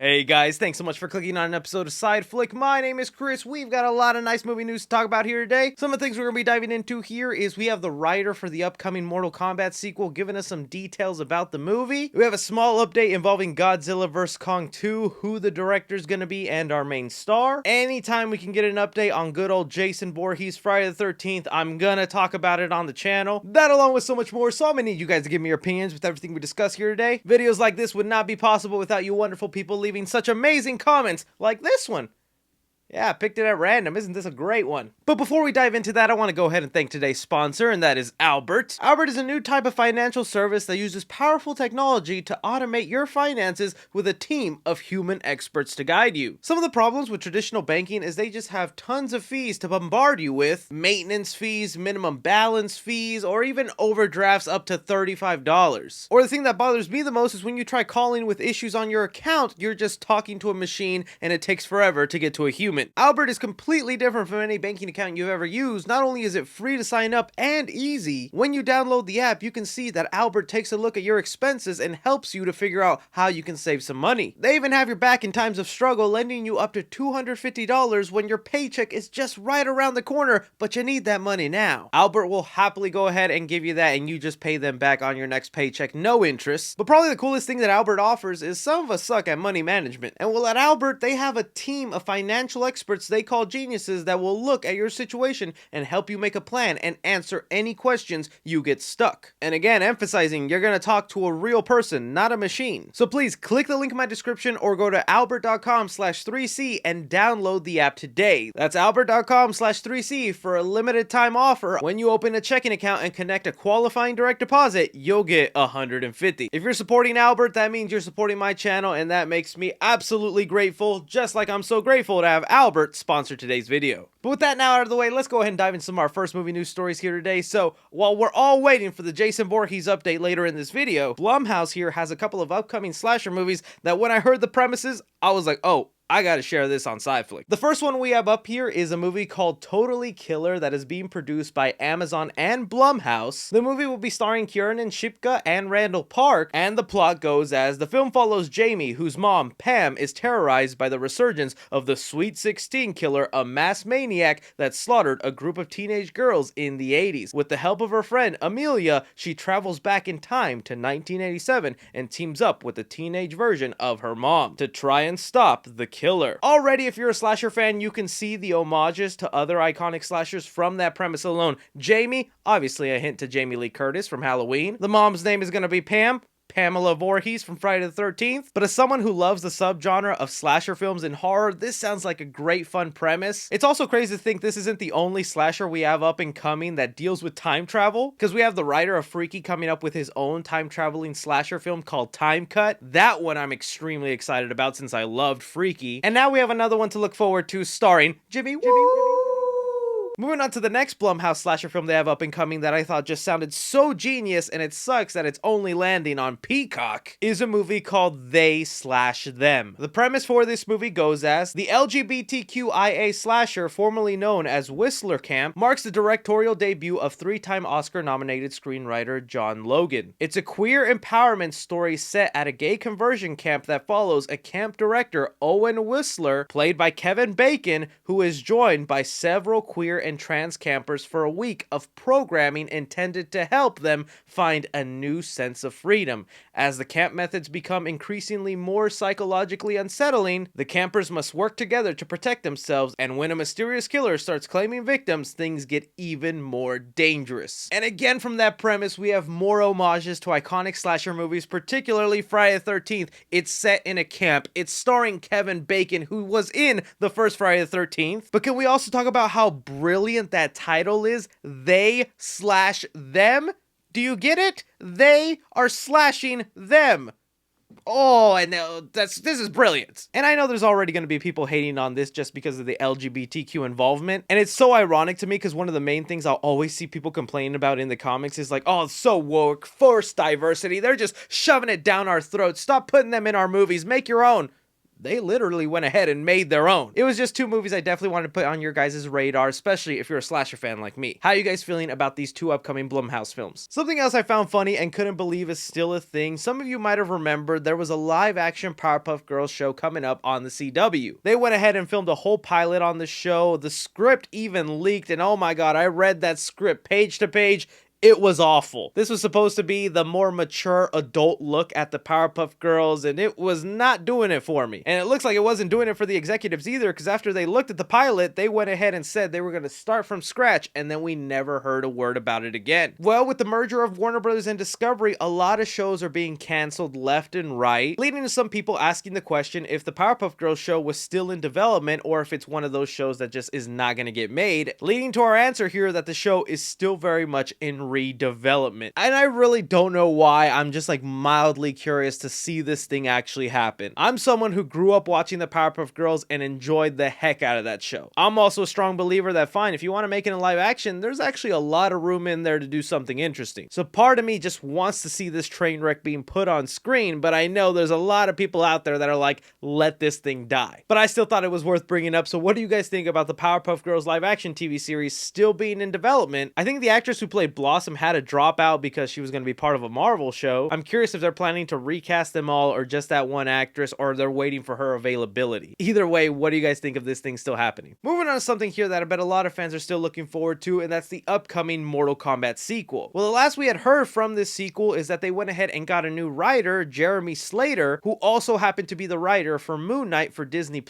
Hey guys, thanks so much for clicking on an episode of Side Flick. My name is Chris. We've got a lot of nice movie news to talk about here today. Some of the things we're going to be diving into here is we have the writer for the upcoming Mortal Kombat sequel giving us some details about the movie. We have a small update involving Godzilla vs. Kong 2, who the director's going to be, and our main star. Anytime we can get an update on good old Jason Voorhees Friday the 13th, I'm going to talk about it on the channel. That along with so much more, so I'm going to need you guys to give me your opinions with everything we discuss here today. Videos like this would not be possible without you wonderful people leaving such amazing comments like this one. Yeah, I picked it at random. Isn't this a great one? But before we dive into that, I want to go ahead and thank today's sponsor, and that is Albert. Albert is a new type of financial service that uses powerful technology to automate your finances with a team of human experts to guide you. Some of the problems with traditional banking is they just have tons of fees to bombard you with. Maintenance fees, minimum balance fees, or even overdrafts up to $35. Or the thing that bothers me the most is when you try calling with issues on your account, you're just talking to a machine and it takes forever to get to a human. Albert is completely different from any banking account you've ever used. Not only is it free to sign up and easy, when you download the app, you can see that Albert takes a look at your expenses and helps you to figure out how you can save some money. They even have your back in times of struggle, lending you up to $250 when your paycheck is just right around the corner, but you need that money now. Albert will happily go ahead and give you that, and you just pay them back on your next paycheck, no interest. But probably the coolest thing that Albert offers is some of us suck at money management. And well, at Albert, they have a team of financial experts they call geniuses that will look at your situation and help you make a plan and answer any questions you get stuck. And again, emphasizing you're going to talk to a real person, not a machine. So please click the link in my description or go to albert.com/3c and download the app today. That's albert.com/3c for a limited time offer. When you open a checking account and connect a qualifying direct deposit, you'll get $150. If you're supporting Albert, that means you're supporting my channel, and that makes me absolutely grateful, just like I'm so grateful to have Albert sponsor today's video. But with that now out of the way, let's go ahead and dive into some of our first movie news stories here today. So while we're all waiting for the Jason Voorhees update later in this video, Blumhouse here has a couple of upcoming slasher movies that when I heard the premises, I was like, oh, I gotta share this on SciFlick. The first one we have up here is a movie called Totally Killer that is being produced by Amazon and Blumhouse. The movie will be starring Kiernan Shipka and Randall Park, and the plot goes as the film follows Jamie, whose mom, Pam, is terrorized by the resurgence of the Sweet 16 killer, a mass maniac that slaughtered a group of teenage girls in the 80s. With the help of her friend, Amelia, she travels back in time to 1987 and teams up with the teenage version of her mom to try and stop the killer. Already, if you're a slasher fan, you can see the homages to other iconic slashers from that premise alone. Jamie, obviously a hint to Jamie Lee Curtis from Halloween. The mom's name is going to be Pamela Voorhees from Friday the 13th. But as someone who loves the subgenre of slasher films and horror, this sounds like a great fun premise. It's also crazy to think this isn't the only slasher we have up and coming that deals with time travel, because we have the writer of Freaky coming up with his own time traveling slasher film called Time Cut. That one I'm extremely excited about since I loved Freaky. And now we have another one to look forward to starring Jimmy Woo! Moving on to the next Blumhouse slasher film they have up and coming that I thought just sounded so genius, and it sucks that it's only landing on Peacock, is a movie called They/Them. The premise for this movie goes as the LGBTQIA slasher, formerly known as Whistler Camp, marks the directorial debut of three-time Oscar-nominated screenwriter John Logan. It's a queer empowerment story set at a gay conversion camp that follows a camp director, Owen Whistler, played by Kevin Bacon, who is joined by several queer and trans campers for a week of programming intended to help them find a new sense of freedom. As the camp methods become increasingly more psychologically unsettling, the campers must work together to protect themselves, and when a mysterious killer starts claiming victims, things get even more dangerous. And again, from that premise, we have more homages to iconic slasher movies, particularly Friday the 13th. It's set in a camp. It's starring Kevin Bacon, who was in the first Friday the 13th. But can we also talk about how brilliant that title is? They/Them. Do you get it? They are slashing them. Oh, and this is brilliant. And I know there's already going to be people hating on this just because of the LGBTQ involvement. And it's so ironic to me because one of the main things I'll always see people complaining about in the comics is like, oh, it's so woke, forced diversity. They're just shoving it down our throats. Stop putting them in our movies. Make your own. they literally went ahead and made their own. It was just two movies I definitely wanted to put on your guys' radar, especially if you're a slasher fan like me. How are you guys feeling about these two upcoming Blumhouse films? Something else I found funny and couldn't believe is still a thing. Some of you might have remembered there was a live action Powerpuff Girls show coming up on the CW. They went ahead and filmed a whole pilot on the show. The script even leaked, and oh my god, I read that script page to page. It was awful. This was supposed to be the more mature adult look at the Powerpuff Girls, and it was not doing it for me. And it looks like it wasn't doing it for the executives either, because after they looked at the pilot, they went ahead and said they were going to start from scratch, and then we never heard a word about it again. Well, with the merger of Warner Brothers and Discovery, a lot of shows are being canceled left and right, leading to some people asking the question if the Powerpuff Girls show was still in development, or if it's one of those shows that just is not going to get made, leading to our answer here that the show is still very much in redevelopment. And I really don't know why. I'm just like mildly curious to see this thing actually happen. I'm someone who grew up watching the Powerpuff Girls and enjoyed the heck out of that show. I'm also a strong believer that fine, if you want to make it in live action, there's actually a lot of room in there to do something interesting. So part of me just wants to see this train wreck being put on screen, but I know there's a lot of people out there that are like, let this thing die. But I still thought it was worth bringing up. So what do you guys think about the Powerpuff Girls live action TV series still being in development? I think the actress who played Blossom had to drop out because she was going to be part of a Marvel show. I'm curious if they're planning to recast them all or just that one actress, or they're waiting for her availability. Either way, what do you guys think of this thing still happening? Moving on to something here that I bet a lot of fans are still looking forward to, and that's the upcoming Mortal Kombat sequel. Well, the last we had heard from this sequel is that they went ahead and got a new writer, Jeremy Slater, who also happened to be the writer for Moon Knight for Disney+.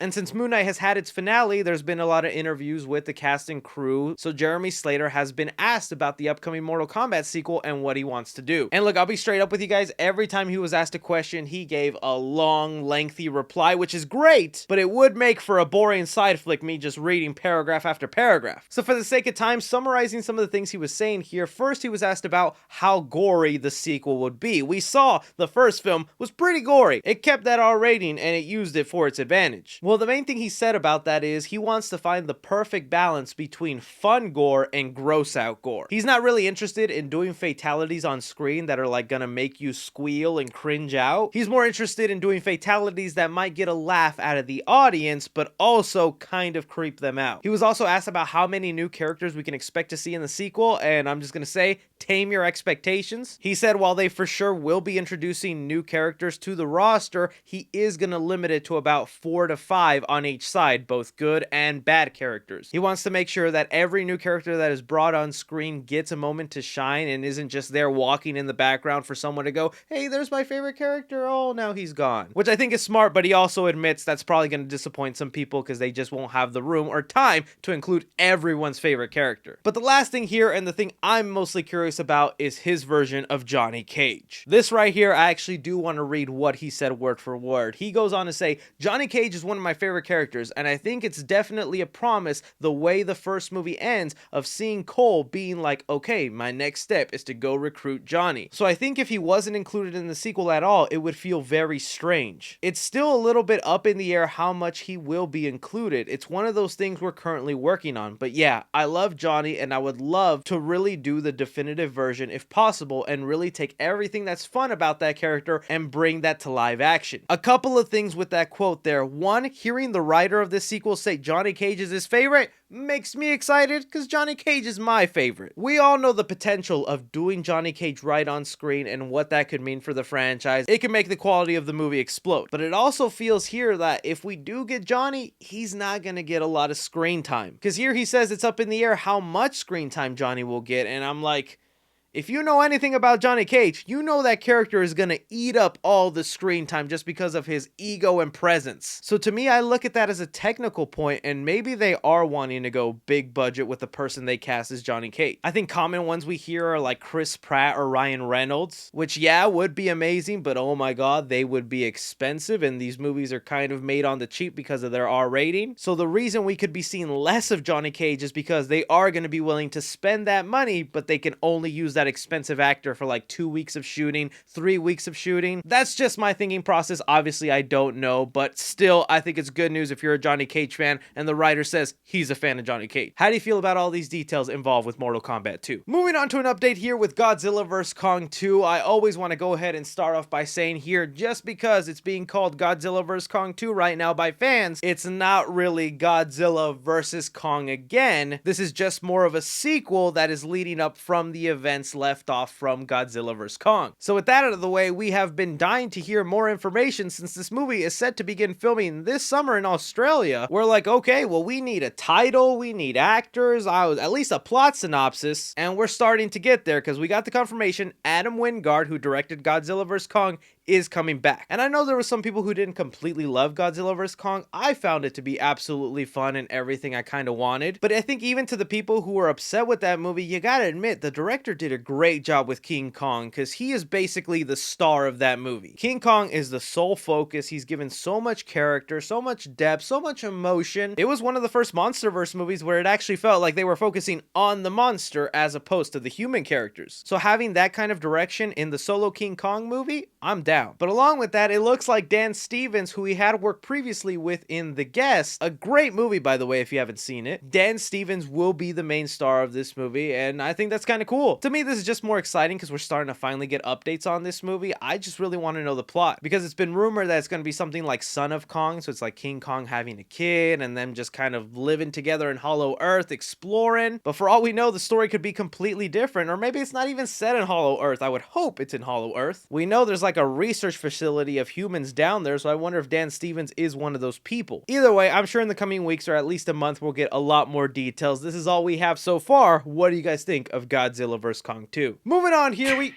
And since Moon Knight has had its finale, there's been a lot of interviews with the cast and crew, so Jeremy Slater has been asked about the upcoming Mortal Kombat sequel and what he wants to do. And look, I'll be straight up with you guys, every time he was asked a question, he gave a long, lengthy reply, which is great, but it would make for a boring side flick, me just reading paragraph after paragraph. So for the sake of time, summarizing some of the things he was saying here, first he was asked about how gory the sequel would be. We saw the first film was pretty gory. It kept that R rating and it used it for its advantage. Well, the main thing he said about that is he wants to find the perfect balance between fun gore and gross out gore. He's not really interested in doing fatalities on screen that are like gonna make you squeal and cringe out. He's more interested in doing fatalities that might get a laugh out of the audience, but also kind of creep them out. He was also asked about how many new characters we can expect to see in the sequel, and I'm just gonna say, tame your expectations. He said while they for sure will be introducing new characters to the roster, he is gonna limit it to about 4 to 5 on each side, both good and bad characters. He wants to make sure that every new character that is brought on screen gets a moment to shine and isn't just there walking in the background for someone to go, hey, there's my favorite character, oh, now he's gone. Which I think is smart, but he also admits that's probably going to disappoint some people because they just won't have the room or time to include everyone's favorite character. But the last thing here, and the thing I'm mostly curious about, is his version of Johnny Cage. This right here, I actually do want to read what he said word for word. He goes on to say, Johnny Cage is one of my favorite characters, and I think it's definitely a promise the way the first movie ends of seeing Cole being like, okay, my next step is to go recruit Johnny. So I think if he wasn't included in the sequel at all, it would feel very strange. It's still a little bit up in the air how much he will be included. It's one of those things we're currently working on. But yeah, I love Johnny and I would love to really do the definitive version if possible and really take everything that's fun about that character and bring that to live action. A couple of things with that quote there. One, hearing the writer of this sequel say Johnny Cage is his favorite makes me excited because Johnny Cage is my favorite. We all know the potential of doing Johnny Cage right on screen and what that could mean for the franchise. It can make the quality of the movie explode. But it also feels here that if we do get Johnny, he's not going to get a lot of screen time. Because here he says it's up in the air how much screen time Johnny will get, and I'm like, if you know anything about Johnny Cage, you know that character is going to eat up all the screen time just because of his ego and presence. So to me, I look at that as a technical point, and maybe they are wanting to go big budget with the person they cast as Johnny Cage. I think common ones we hear are like Chris Pratt or Ryan Reynolds, which yeah, would be amazing, but oh my god, they would be expensive, and these movies are kind of made on the cheap because of their R rating. So the reason we could be seeing less of Johnny Cage is because they are going to be willing to spend that money, but they can only use that that expensive actor for like 2 weeks of shooting, 3 weeks of shooting? That's just my thinking process. Obviously, I don't know, but still, I think it's good news if you're a Johnny Cage fan and the writer says he's a fan of Johnny Cage. How do you feel about all these details involved with Mortal Kombat 2? Moving on to an update here with Godzilla vs. Kong 2, I always want to go ahead and start off by saying here, just because it's being called Godzilla vs. Kong 2 right now by fans, it's not really Godzilla vs. Kong again. This is just more of a sequel that is leading up from the events left off from Godzilla vs. Kong. So with that out of the way, we have been dying to hear more information since this movie is set to begin filming this summer in Australia. We're like, okay, well, we need a title, we need actors, at least a plot synopsis, and we're starting to get there because we got the confirmation Adam Wingard, who directed Godzilla vs. Kong, is coming back. And I know there were some people who didn't completely love Godzilla vs. Kong. I found it to be absolutely fun and everything I kind of wanted. But I think even to the people who were upset with that movie, you gotta admit, the director did a great job with King Kong because he is basically the star of that movie. King Kong is the sole focus. He's given so much character, so much depth, so much emotion. It was one of the first MonsterVerse movies where it actually felt like they were focusing on the monster as opposed to the human characters. So having that kind of direction in the solo King Kong movie, I'm down. But along with that, it looks like Dan Stevens, who he had worked previously with in The Guest, a great movie, by the way, if you haven't seen it, Dan Stevens will be the main star of this movie, and I think that's kind of cool. To me, this is just more exciting because we're starting to finally get updates on this movie. I just really want to know the plot, because it's been rumored that it's going to be something like Son of Kong, so it's like King Kong having a kid, and them just kind of living together in Hollow Earth, exploring. But for all we know, the story could be completely different, or maybe it's not even set in Hollow Earth. I would hope it's in Hollow Earth. We know there's like a research facility of humans down there, so I wonder if Dan Stevens is one of those people. Either way, I'm sure in the coming weeks or at least a month we'll get a lot more details. This is all we have so far. What do you guys think of Godzilla vs. Kong 2? Moving on here,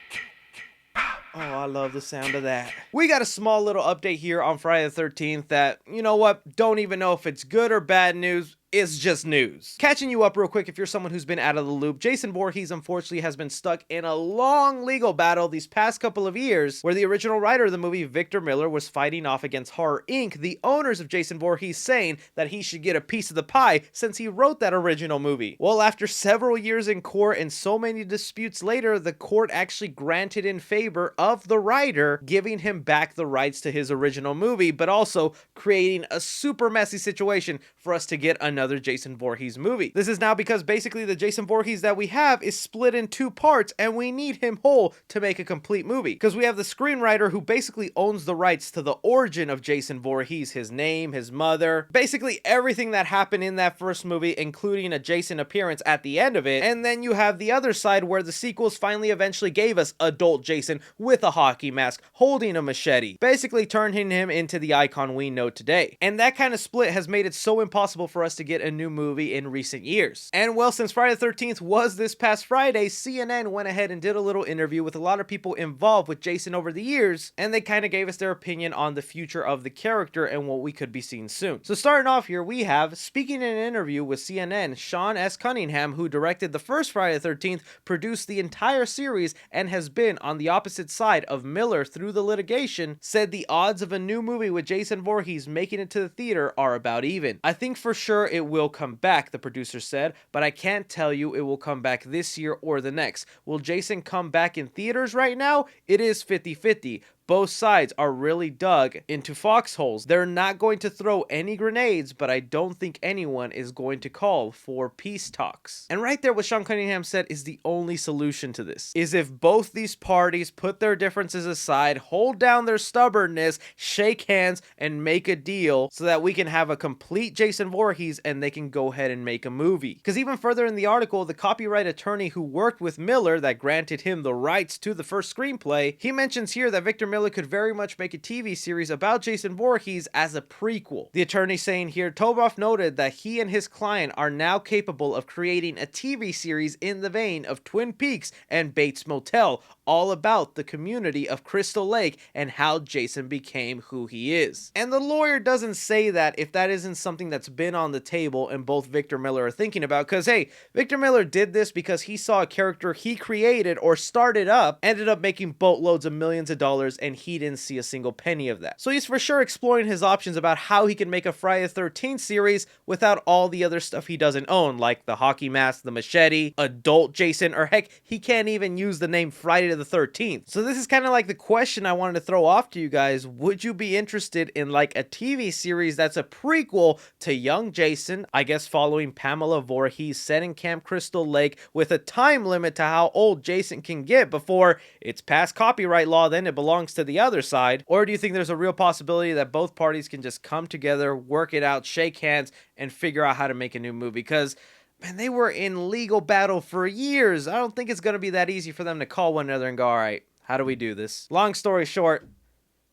Oh, I love the sound of that. We got a small little update here on Friday the 13th that, you know what, don't even know if it's good or bad news. It's just news. Catching you up real quick, if you're someone who's been out of the loop, Jason Voorhees unfortunately has been stuck in a long legal battle these past couple of years, where the original writer of the movie, Victor Miller, was fighting off against Horror Inc., the owners of Jason Voorhees, saying that he should get a piece of the pie since he wrote that original movie. Well, after several years in court and so many disputes later, the court actually granted in favor of the writer, giving him back the rights to his original movie, but also creating a super messy situation for us to get another Jason Voorhees movie. This is now because basically the Jason Voorhees that we have is split in 2 parts, and we need him whole to make a complete movie. Because we have the screenwriter who basically owns the rights to the origin of Jason Voorhees, his name, his mother, basically everything that happened in that first movie, including a Jason appearance at the end of it. And then you have the other side where the sequels finally eventually gave us adult Jason with a hockey mask, holding a machete, basically turning him into the icon we know today. And that kind of split has made it so impossible for us to get a new movie in recent years. And well, since Friday the 13th was this past Friday, CNN went ahead and did a little interview with a lot of people involved with Jason over the years, and they kind of gave us their opinion on the future of the character and what we could be seeing soon. So starting off here, we have, speaking in an interview with CNN, Sean S. Cunningham, who directed the first Friday the 13th, produced the entire series, and has been on the opposite side of Miller through the litigation, said the odds of a new movie with Jason Voorhees making it to the theater are about even. I think for sure it will come back, the producer said, but I can't tell you it will come back this year or the next. Will Jason come back in theaters right now? It is 50-50. Both sides are really dug into foxholes. They're not going to throw any grenades, but I don't think anyone is going to call for peace talks. And right there, what Sean Cunningham said is the only solution to this, is if both these parties put their differences aside, hold down their stubbornness, shake hands, and make a deal so that we can have a complete Jason Voorhees and they can go ahead and make a movie. Because even further in the article, the copyright attorney who worked with Miller that granted him the rights to the first screenplay, he mentions here that Victor Miller could very much make a TV series about Jason Voorhees as a prequel. The attorney saying here, Toboff noted that he and his client are now capable of creating a TV series in the vein of Twin Peaks and Bates Motel, all about the community of Crystal Lake and how Jason became who he is. And the lawyer doesn't say that if that isn't something that's been on the table and both Victor Miller are thinking about, because hey, Victor Miller did this because he saw a character he created or started up ended up making boatloads of millions of dollars and he didn't see a single penny of that. So he's for sure exploring his options about how he can make a Friday the 13th series without all the other stuff he doesn't own, like the hockey mask, the machete, adult Jason, or heck, he can't even use the name Friday the 13th. So this is kind of like the question I wanted to throw off to you guys. Would you be interested in like a TV series that's a prequel to young Jason, I guess following Pamela Voorhees, set in Camp Crystal Lake with a time limit to how old Jason can get before it's past copyright law, then it belongs to the other side? Or do you think there's a real possibility that both parties can just come together, work it out, shake hands, and figure out how to make a new movie? Because man, they were in legal battle for years. I don't think it's going to be that easy for them to call one another and go, all right, how do we do this? Long story short,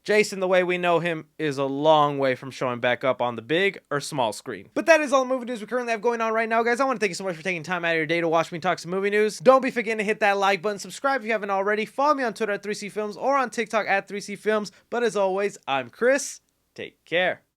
Jason, the way we know him, is a long way from showing back up on the big or small screen. But that is all the movie news we currently have going on right now, guys. I want to thank you so much for taking time out of your day to watch me talk some movie news. Don't be forgetting to hit that like button, subscribe if you haven't already, follow me on Twitter at 3C Films or on TikTok at 3C Films. But as always, I'm Chris. Take care.